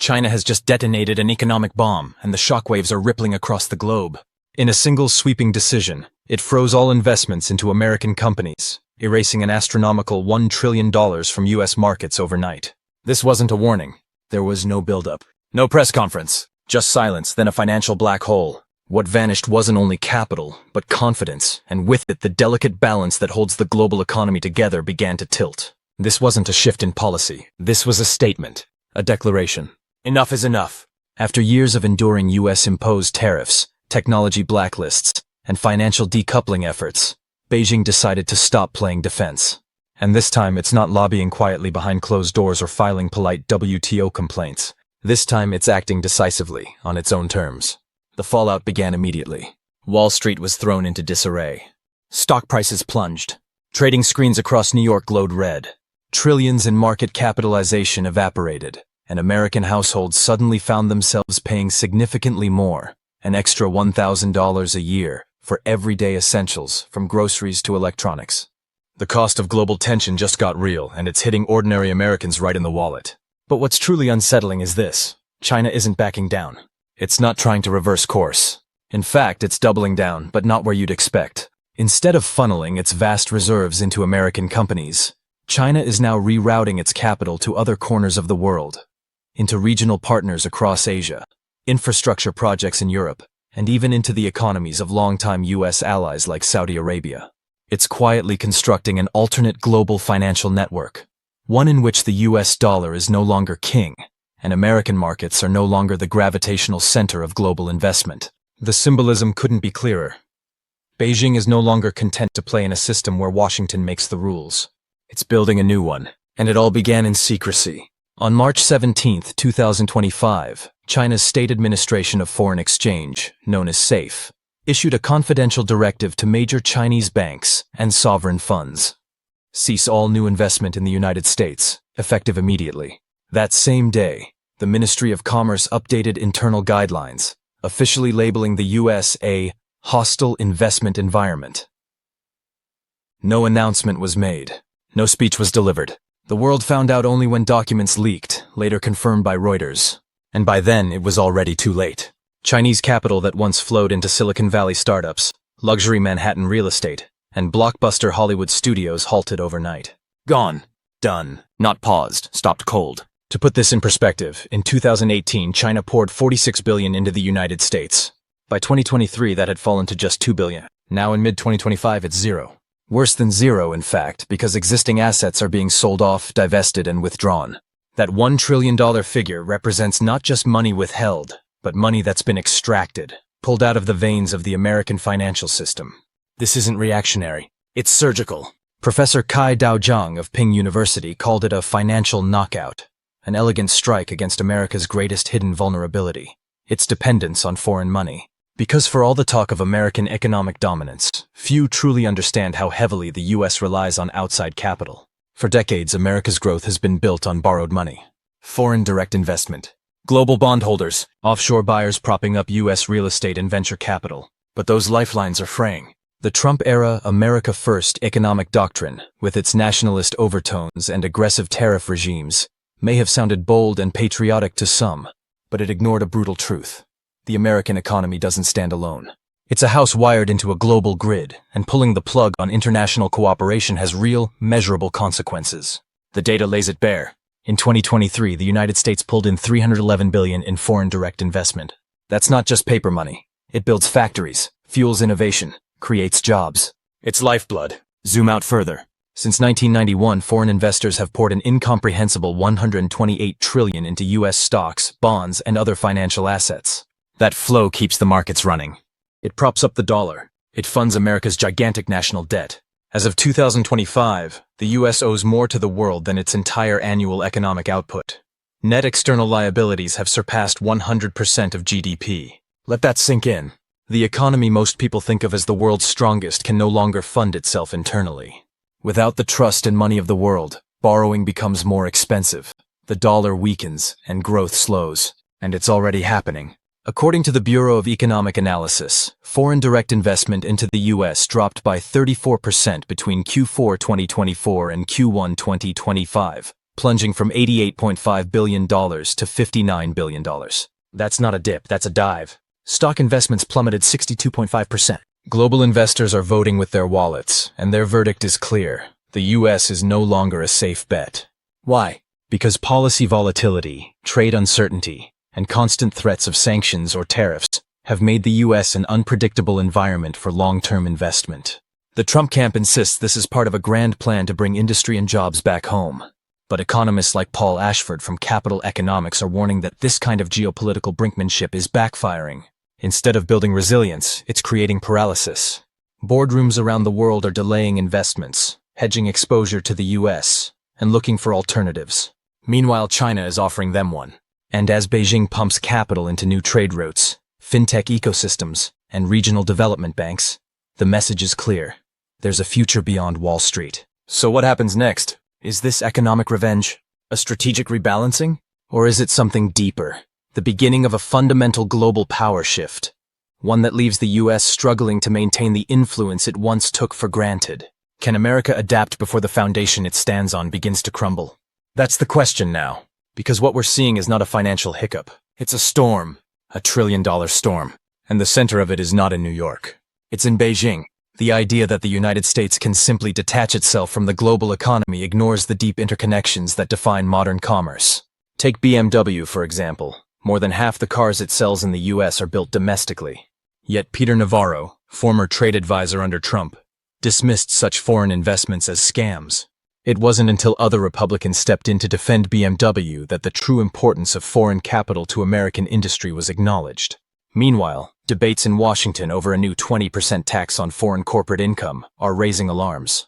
China has just detonated an economic bomb, and the shockwaves are rippling across the globe. In a single sweeping decision, it froze all investments into American companies, erasing an astronomical $1 trillion from U.S. markets overnight. This wasn't a warning. There was no buildup. No press conference. Just silence, then a financial black hole. What vanished wasn't only capital, but confidence, and with it the delicate balance that holds the global economy together began to tilt. This wasn't a shift in policy. This was a statement. A declaration. Enough is enough. After years of enduring U.S.-imposed tariffs, technology blacklists, and financial decoupling efforts, Beijing decided to stop playing defense. And this time it's not lobbying quietly behind closed doors or filing polite WTO complaints. This time it's acting decisively, on its own terms. The fallout began immediately. Wall Street was thrown into disarray. Stock prices plunged. Trading screens across New York glowed red. Trillions in market capitalization evaporated, and American households suddenly found themselves paying significantly more, an extra $1,000 a year, for everyday essentials, from groceries to electronics. The cost of global tension just got real, and it's hitting ordinary Americans right in the wallet. But what's truly unsettling is this. China isn't backing down. It's not trying to reverse course. In fact, it's doubling down, but not where you'd expect. Instead of funneling its vast reserves into American companies, China is now rerouting its capital to other corners of the world, into regional partners across Asia, infrastructure projects in Europe, and even into the economies of longtime U.S. allies like Saudi Arabia. It's quietly constructing an alternate global financial network, one in which the U.S. dollar is no longer king, and American markets are no longer the gravitational center of global investment. The symbolism couldn't be clearer. Beijing is no longer content to play in a system where Washington makes the rules. It's building a new one, and it all began in secrecy. On March 17, 2025, China's State Administration of Foreign Exchange, known as SAFE, issued a confidential directive to major Chinese banks and sovereign funds. Cease all new investment in the United States, effective immediately. That same day, the Ministry of Commerce updated internal guidelines, officially labeling the U.S. a hostile investment environment. No announcement was made. No speech was delivered. The world found out only when documents leaked, later confirmed by Reuters. And by then, it was already too late. Chinese capital that once flowed into Silicon Valley startups, luxury Manhattan real estate, and blockbuster Hollywood studios halted overnight. Gone. Done. Not paused. Stopped cold. To put this in perspective, in 2018, China poured $46 billion into the United States. By 2023, that had fallen to just $2 billion. Now in mid-2025, it's zero. Worse than zero, in fact, because existing assets are being sold off, divested, and withdrawn. That $1 trillion figure represents not just money withheld, but money that's been extracted, pulled out of the veins of the American financial system. This isn't reactionary. It's surgical. Professor Kai Daozhang of Ping University called it a financial knockout, an elegant strike against America's greatest hidden vulnerability, its dependence on foreign money. Because for all the talk of American economic dominance, few truly understand how heavily the U.S. relies on outside capital. For decades, America's growth has been built on borrowed money. Foreign direct investment. Global bondholders, offshore buyers propping up U.S. real estate and venture capital. But those lifelines are fraying. The Trump-era America First economic doctrine, with its nationalist overtones and aggressive tariff regimes, may have sounded bold and patriotic to some, but it ignored a brutal truth. The American economy doesn't stand alone. It's a house wired into a global grid, and pulling the plug on international cooperation has real, measurable consequences. The data lays it bare. In 2023, the United States pulled in $311 billion in foreign direct investment. That's not just paper money. It builds factories, fuels innovation, creates jobs. It's lifeblood. Zoom out further. Since 1991, foreign investors have poured an incomprehensible $128 trillion into U.S. stocks, bonds, and other financial assets. That flow keeps the markets running. It props up the dollar. It funds America's gigantic national debt. As of 2025, the U.S. owes more to the world than its entire annual economic output. Net external liabilities have surpassed 100% of GDP. Let that sink in. The economy most people think of as the world's strongest can no longer fund itself internally. Without the trust and money of the world, borrowing becomes more expensive. The dollar weakens and growth slows. And it's already happening. According to the Bureau of Economic Analysis, foreign direct investment into the U.S. dropped by 34% between Q4 2024 and Q1 2025, plunging from $88.5 billion to $59 billion. That's not a dip, that's a dive. Stock investments plummeted 62.5%. Global investors are voting with their wallets, and their verdict is clear. The US is no longer a safe bet. Why? Because policy volatility, trade uncertainty, and constant threats of sanctions or tariffs have made the US an unpredictable environment for long-term investment. The Trump camp insists this is part of a grand plan to bring industry and jobs back home. But economists like Paul Ashford from Capital Economics are warning that this kind of geopolitical brinkmanship is backfiring. Instead of building resilience, it's creating paralysis. Boardrooms around the world are delaying investments, hedging exposure to the US, and looking for alternatives. Meanwhile, China is offering them one. And as Beijing pumps capital into new trade routes, fintech ecosystems, and regional development banks, the message is clear. There's a future beyond Wall Street. So what happens next? Is this economic revenge? A strategic rebalancing? Or is it something deeper? The beginning of a fundamental global power shift. One that leaves the US struggling to maintain the influence it once took for granted. Can America adapt before the foundation it stands on begins to crumble? That's the question now. Because what we're seeing is not a financial hiccup. It's a storm. A trillion-dollar storm. And the center of it is not in New York. It's in Beijing. The idea that the United States can simply detach itself from the global economy ignores the deep interconnections that define modern commerce. Take BMW, for example. More than half the cars it sells in the US are built domestically. Yet Peter Navarro, former trade advisor under Trump, dismissed such foreign investments as scams. It wasn't until other Republicans stepped in to defend BMW that the true importance of foreign capital to American industry was acknowledged. Meanwhile, debates in Washington over a new 20% tax on foreign corporate income are raising alarms.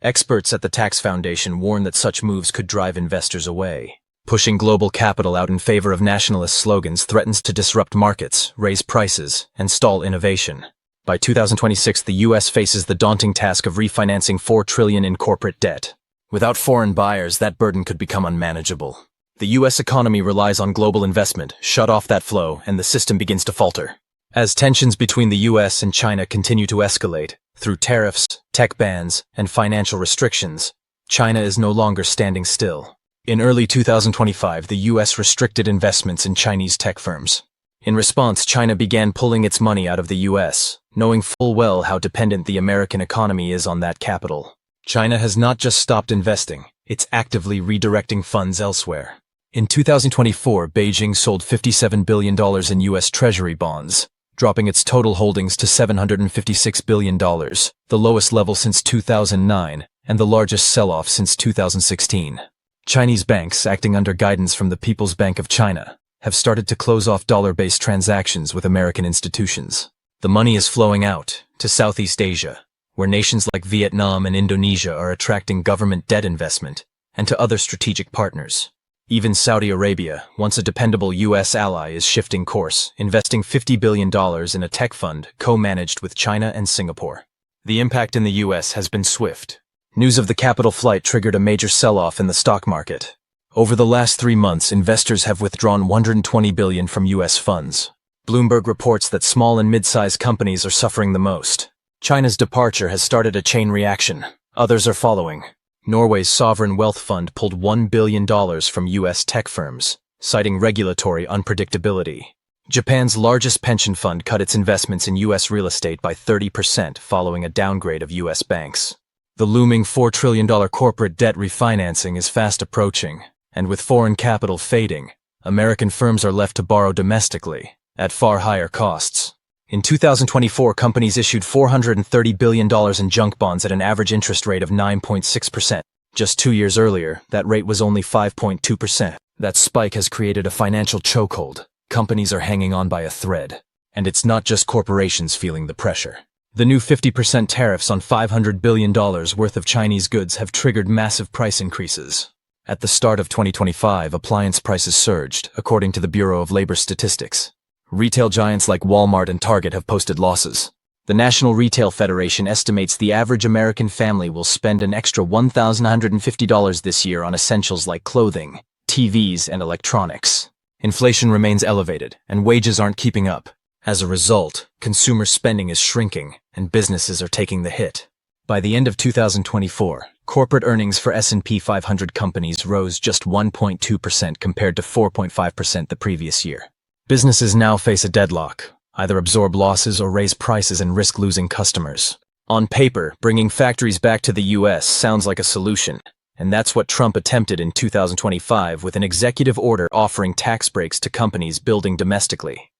Experts at the Tax Foundation warn that such moves could drive investors away. Pushing global capital out in favor of nationalist slogans threatens to disrupt markets, raise prices, and stall innovation. By 2026, the US faces the daunting task of refinancing $4 trillion in corporate debt. Without foreign buyers, that burden could become unmanageable. The US economy relies on global investment. Shut off that flow, and the system begins to falter. As tensions between the US and China continue to escalate, through tariffs, tech bans, and financial restrictions, China is no longer standing still. In early 2025, the US restricted investments in Chinese tech firms. In response, China began pulling its money out of the US, knowing full well how dependent the American economy is on that capital. China has not just stopped investing, it's actively redirecting funds elsewhere. In 2024, Beijing sold $57 billion in US Treasury bonds, dropping its total holdings to $756 billion, the lowest level since 2009 and the largest sell-off since 2016. Chinese banks, acting under guidance from the People's Bank of China, have started to close off dollar-based transactions with American institutions. The money is flowing out to Southeast Asia, where nations like Vietnam and Indonesia are attracting government debt investment, and to other strategic partners. Even Saudi Arabia, once a dependable US ally, is shifting course, investing $50 billion in a tech fund co-managed with China and Singapore. The impact in the US has been swift. News of the capital flight triggered a major sell-off in the stock market. Over the last 3 months, investors have withdrawn $120 billion from US funds. Bloomberg reports that small and mid-sized companies are suffering the most. China's departure has started a chain reaction. Others are following. Norway's sovereign wealth fund pulled $1 billion from US tech firms, citing regulatory unpredictability. Japan's largest pension fund cut its investments in US real estate by 30% following a downgrade of US banks. The looming $4 trillion corporate debt refinancing is fast approaching, and with foreign capital fading, American firms are left to borrow domestically, at far higher costs. In 2024, companies issued $430 billion in junk bonds at an average interest rate of 9.6%. Just 2 years earlier, that rate was only 5.2%. That spike has created a financial chokehold. Companies are hanging on by a thread. And it's not just corporations feeling the pressure. The new 50% tariffs on $500 billion worth of Chinese goods have triggered massive price increases. At the start of 2025, appliance prices surged, according to the Bureau of Labor Statistics. Retail giants like Walmart and Target have posted losses. The National Retail Federation estimates the average American family will spend an extra $1,150 this year on essentials like clothing, TVs, and electronics. Inflation remains elevated, and wages aren't keeping up. As a result, consumer spending is shrinking, and businesses are taking the hit. By the end of 2024, Corporate earnings for S&P 500 companies rose just 1.2% compared to 4.5% the previous year. Businesses now face a deadlock, either absorb losses or raise prices and risk losing customers. On paper, bringing factories back to the US sounds like a solution, and that's what Trump attempted in 2025 with an executive order offering tax breaks to companies building domestically.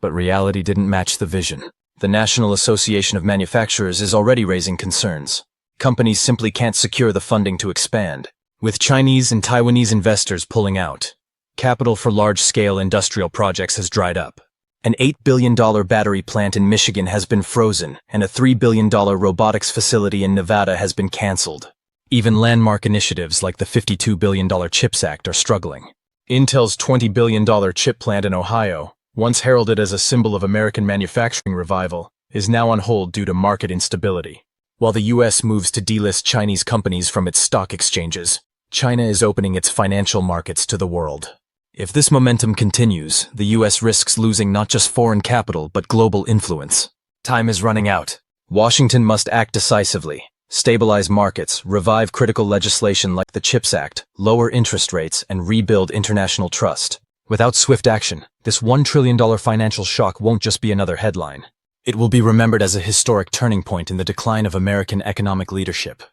But reality didn't match the vision. The National Association of Manufacturers is already raising concerns. Companies simply can't secure the funding to expand, with Chinese and Taiwanese investors pulling out. Capital for large-scale industrial projects has dried up. An $8 billion battery plant in Michigan has been frozen, and a $3 billion robotics facility in Nevada has been canceled. Even landmark initiatives like the $52 billion CHIPS Act are struggling. Intel's $20 billion chip plant in Ohio, once heralded as a symbol of American manufacturing revival, is now on hold due to market instability. While the US moves to delist Chinese companies from its stock exchanges, China is opening its financial markets to the world. If this momentum continues, the US risks losing not just foreign capital but global influence. Time is running out. Washington must act decisively, stabilize markets, revive critical legislation like the CHIPS Act, lower interest rates, and rebuild international trust. Without swift action, this $1 trillion financial shock won't just be another headline. It will be remembered as a historic turning point in the decline of American economic leadership.